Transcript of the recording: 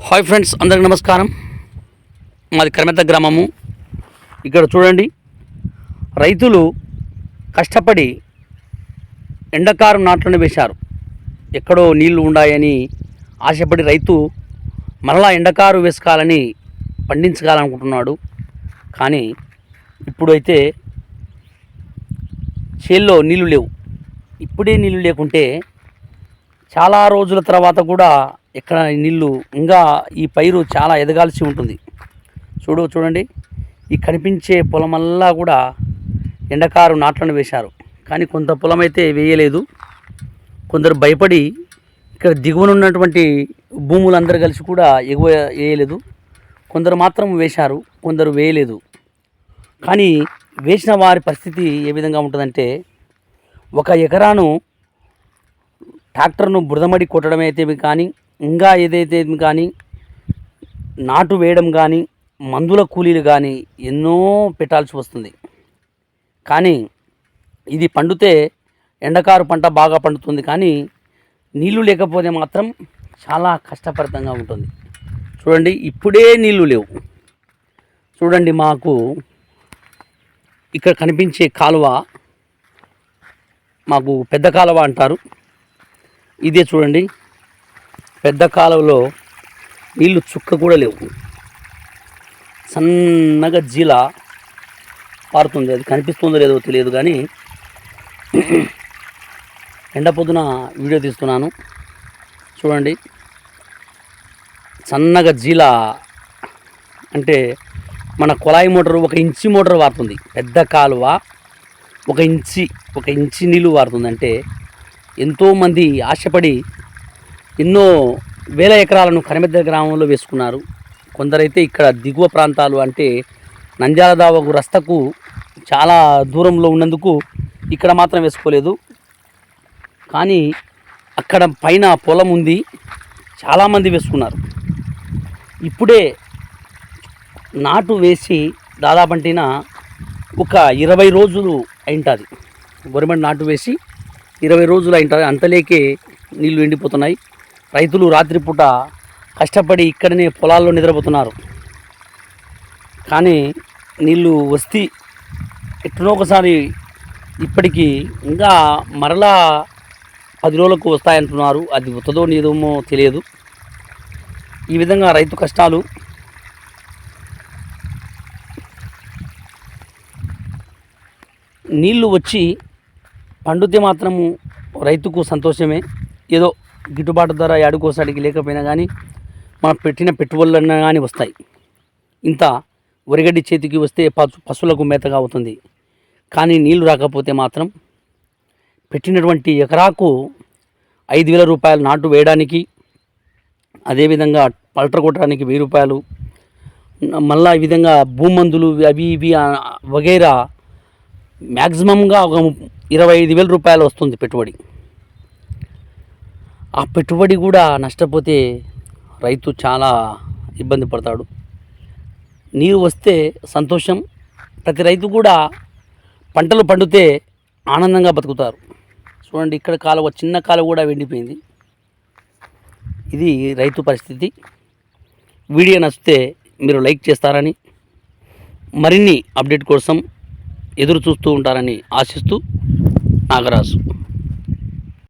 Hi friends, అందరికి నమస్కారం. మాది కరమెత్త గ్రామము. ఇక్కడ చూడండి, రైతులు కష్టపడి ఎండాకాలం నాట్లను వేశారు. ఎక్కడో నీళ్లు ఉన్నాయని ఆశపడి రైతు మరలా ఎండకారు వేసుకోవాలని పండించుకోవాలనుకుంటున్నాడు. కానీ ఇప్పుడైతే చేల్లో నీళ్లు లేవు. ఇప్పుడే నీళ్లు లేకుంటే చాలా రోజుల తర్వాత కూడా ఎక్కడ నీళ్ళు ఇంకా ఈ పైరు చాలా ఎదగాల్సి ఉంటుంది. చూడండి, ఈ కనిపించే పొలమల్లా కూడా ఎండకారు నాట్లను వేశారు. కానీ కొంత పొలం అయితే వేయలేదు. కొందరు భయపడి ఇక్కడ దిగువన ఉన్నటువంటి భూములందరూ కలిసి కూడా ఎగువ వేయలేదు. కొందరు మాత్రం వేశారు, కొందరు వేయలేదు. కానీ వేసిన వారి పరిస్థితి ఏ విధంగా ఉంటుందంటే, ఒక ఎకరాను ట్రాక్టర్ను బురదమడి కొట్టడం అయితే కానీ, ఇంకా ఏదైతే కానీ, నాటు వేయడం కానీ, మందుల కూలీలు కానీ ఎన్నో పెట్టాల్సి వస్తుంది. కానీ ఇది పండితే ఎండకారు పంట బాగా పండుతుంది. కానీ నీళ్లు లేకపోతే మాత్రం చాలా కష్టపరితంగా ఉంటుంది. చూడండి, ఇప్పుడే నీళ్లు లేవు. చూడండి, మాకు ఇక్కడ కనిపించే కాలువ మాకు పెద్ద కాలువ అంటారు. ఇదే చూడండి, పెద్ద కాలువలో నీళ్ళు చుక్క కూడా లేవు. సన్నగా జీల పారుతుంది. అది కనిపిస్తుందో లేదో తెలియదు, కానీ ఎండ పొద్దున వీడియో తీస్తున్నాను. చూడండి, సన్నగా జీల అంటే మన కుళాయి మోటారు 1 ఇంచి మోటార్ వాడుతుంది. పెద్ద కాలువ 1 ఇంచి నీళ్ళు వాడుతుంది. అంటే ఎంతోమంది ఆశపడి ఎన్నో వేల ఎకరాలను కరమెద్ద గ్రామంలో వేసుకున్నారు. కొందరైతే ఇక్కడ దిగువ ప్రాంతాలు అంటే నంద్యాల దావకు రస్తకు చాలా దూరంలో ఉన్నందుకు ఇక్కడ మాత్రం వేసుకోలేదు. కానీ అక్కడ పైన పొలం ఉంది, చాలామంది వేసుకున్నారు. ఇప్పుడే నాటు వేసి దాదాపంటిన ఒక 20 రోజులు అయింటుంది. గవర్నమెంట్ నాటు వేసి 20 రోజులు అయింటుంది. అంతలేకే నీళ్లు ఎండిపోతున్నాయి. రైతులు రాత్రిపూట కష్టపడి ఇక్కడనే పొలాల్లో నిద్రపోతున్నారు. కానీ నీళ్ళు వస్తే ఎట్లనో ఒకసారి ఇప్పటికీ ఇంకా మరలా 10 రోజులకు వస్తాయంటున్నారు. అది వస్తుందో నీదేమో తెలియదు. ఈ విధంగా రైతు కష్టాలు. నీళ్ళు వచ్చి పండితే మాత్రము రైతుకు సంతోషమే. ఏదో గిట్టుబాటు ధర ఏడుకోసాడికి లేకపోయినా కానీ మనం పెట్టిన పెట్టుబడులన్నా కానీ వస్తాయి. ఇంత వరిగడ్డి చేతికి వస్తే పశువులకు మేతగా అవుతుంది. కానీ నీళ్లు రాకపోతే మాత్రం పెట్టినటువంటి ఎకరాకు 5,000 రూపాయలు నాటు వేయడానికి, అదేవిధంగా పల్టర్ కొట్టడానికి 1000 రూపాయలు, మళ్ళీ ఈ విధంగా భూమందులు అవి ఇవి వగైరా మ్యాక్సిమంగా ఒక 25,000 రూపాయలు వస్తుంది పెట్టుబడి. ఆ పెట్టుబడి కూడా నష్టపోతే రైతు చాలా ఇబ్బంది పడతాడు. నీరు వస్తే సంతోషం. ప్రతి రైతు కూడా పంటలు పండితే ఆనందంగా బతుకుతారు. చూడండి, ఇక్కడ కాలువ, చిన్న కాలువ కూడా ఎండిపోయింది. ఇది రైతు పరిస్థితి. వీడియో నచ్చితే మీరు లైక్ చేస్తారని, మరిన్ని అప్డేట్ కోసం ఎదురు చూస్తూ ఉంటారని ఆశిస్తూ నాగరాజు.